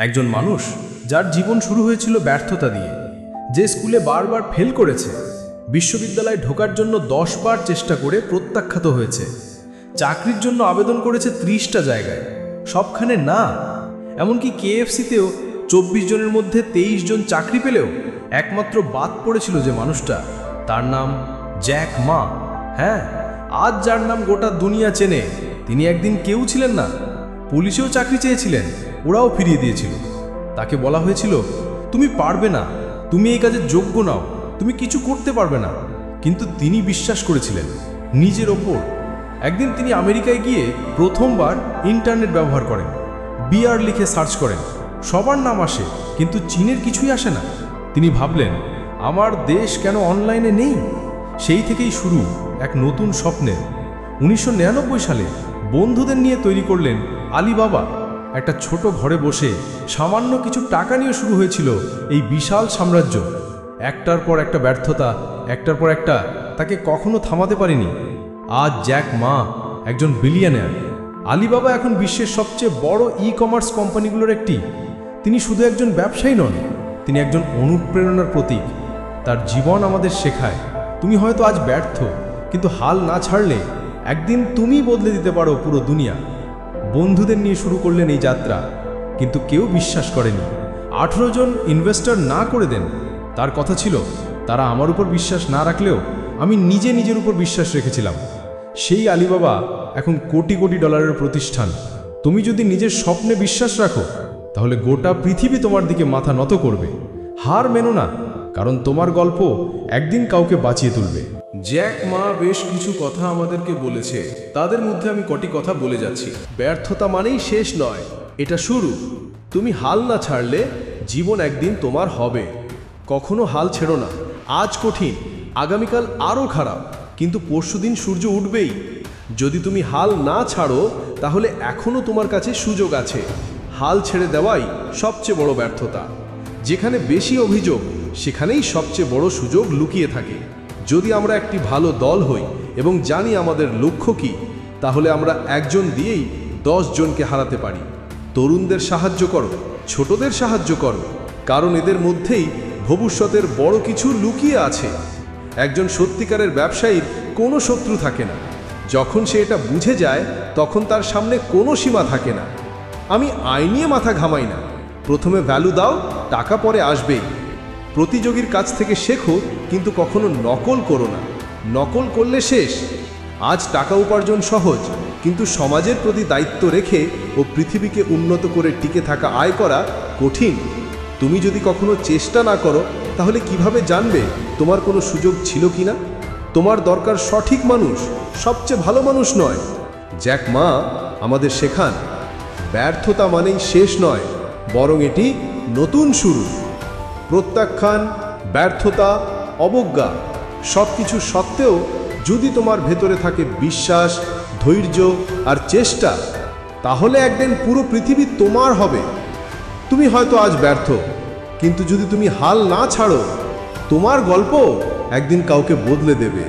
একজন মানুষ যার জীবন শুরু হয়েছিল ব্যর্থতা দিয়ে, যে স্কুলে বারবার ফেল করেছে, বিশ্ববিদ্যালয়ে ঢোকার জন্য 10 বার চেষ্টা করে প্রত্যাখ্যাত হয়েছে, চাকরির জন্য আবেদন করেছে 30টা জায়গায়, সবখানে না। এমনকি কেএফসিতেও 24 জনের মধ্যে 23 জন চাকরি পেলেও একমাত্র বাদ পড়েছিল যে মানুষটা, তার নাম জ্যাক মা। হ্যাঁ, আজ যার নাম গোটা দুনিয়া চেনে, তিনি একদিন কেউ ছিলেন না। পুলিশেও চাকরি চেয়েছিলেন, ওরাও ফিরিয়ে দিয়েছিল। তাকে বলা হয়েছিল, তুমি পারবে না, তুমি এই কাজের যোগ্য নাও, তুমি কিছু করতে পারবে না। কিন্তু তিনি বিশ্বাস করেছিলেন নিজের ওপর। একদিন তিনি আমেরিকায় গিয়ে প্রথমবার ইন্টারনেট ব্যবহার করেন, বিআর লিখে সার্চ করেন। সবার নাম আসে, কিন্তু চীনের কিছুই আসে না। তিনি ভাবলেন, আমার দেশ কেন অনলাইনে নেই? সেই থেকেই শুরু এক নতুন স্বপ্নের। 1999 সালে বন্ধুদের নিয়ে তৈরি করলেন আলিবাবা। একটা ছোট ঘরে বসে সামান্য কিছু টাকা নিয়ে শুরু হয়েছিল এই বিশাল সাম্রাজ্য। একটার পর একটা ব্যর্থতা, একটার পর একটা, তাকে কখনো থামাতে পারেনি। আজ জ্যাক মা একজন বিলিয়নিয়ার। আলিবাবা এখন বিশ্বের সবচেয়ে বড় ই-কমার্স কোম্পানিগুলোর একটি। তিনি শুধু একজন ব্যবসায়ী নন, তিনি একজন অনুপ্রেরণার প্রতীক। তার জীবন আমাদের শেখায়, তুমি হয়তো আজ ব্যর্থ, কিন্তু হাল না ছাড়লে একদিন তুমি বদলে দিতে পারো পুরো দুনিয়া। বন্ধুদের নিয়ে শুরু করলেন এই যাত্রা, কিন্তু কেউ বিশ্বাস করেনি। 18 জন ইনভেস্টর না করে দেন। তার কথা ছিল, তারা আমার উপর বিশ্বাস না রাখলেও আমি নিজের উপর বিশ্বাস রেখেছিলাম। সেই আলিবাবা এখন কোটি কোটি ডলারের প্রতিষ্ঠান। তুমি যদি নিজের স্বপ্নে বিশ্বাস রাখো, তাহলে গোটা পৃথিবী তোমার দিকে মাথা নত করবে। হার মেনো না, কারণ তোমার গল্প একদিন কাউকে বাঁচিয়ে তুলবে। জ্যাক মা বেশ কিছু কথা আমাদেরকে বলেছে, তাদের মধ্যে আমি কটি কথা বলে যাচ্ছি। ব্যর্থতা মানেই শেষ নয়, এটা শুরু। তুমি হাল না ছাড়লে জীবন একদিন তোমার হবে। কখনো হাল ছেড়ো না। আজ কঠিন, আগামীকাল আরও খারাপ, কিন্তু পরশুদিন সূর্য উঠবেই। যদি তুমি হাল না ছাড়ো, তাহলে এখনও তোমার কাছে সুযোগ আছে। হাল ছেড়ে দেওয়াই সবচেয়ে বড় ব্যর্থতা। যেখানে বেশি অভিযোগ, সেখানেই সবচেয়ে বড় সুযোগ লুকিয়ে থাকে। যদি আমরা একটি ভালো দল হই এবং জানি আমাদের লক্ষ্য কী, তাহলে আমরা একজন দিয়েই 10 জনকে হারাতে পারি। তরুণদের সাহায্য করো, ছোটদের সাহায্য করো, কারণ এদের মধ্যেই ভবিষ্যতের বড় কিছু লুকিয়ে আছে। একজন সত্যিকারের ব্যবসায়ীর কোনো শত্রু থাকে না। যখন সে এটা বুঝে যায়, তখন তার সামনে কোনো সীমা থাকে না। আমি আয় নিয়ে মাথা ঘামাই না। প্রথমে ভ্যালু দাও, টাকা পরে আসবেই। প্রতিযোগীর কাছ থেকে শেখো, কিন্তু কখনো নকল করো না। নকল করলে শেষ। আজ টাকা উপার্জন সহজ, কিন্তু সমাজের প্রতি দায়িত্ব রেখে ও পৃথিবীকে উন্নত করে টিকে থাকা আয় করা কঠিন। তুমি যদি কখনো চেষ্টা না করো, তাহলে কিভাবে জানবে তোমার কোনো সুযোগ ছিল কিনা? তোমার দরকার সঠিক মানুষ, সবচেয়ে ভালো মানুষ নয়। জ্যাক মা আমাদের শেখান, ব্যর্থতা মানেই শেষ নয়, বরং এটি নতুন শুরু। প্রত্যাখ্যান, ব্যর্থতা, অবজ্ঞা সব কিছু সত্ত্বেও যদি তোমার ভেতরে থাকে বিশ্বাস, ধৈর্য আর চেষ্টা, তাহলে একদিন পুরো পৃথিবী তোমার হবে। তুমি হয়তো আজ ব্যর্থ, কিন্তু যদি তুমি হাল না ছাড়ো, তোমার গল্প একদিন কাউকে বদলে দেবে।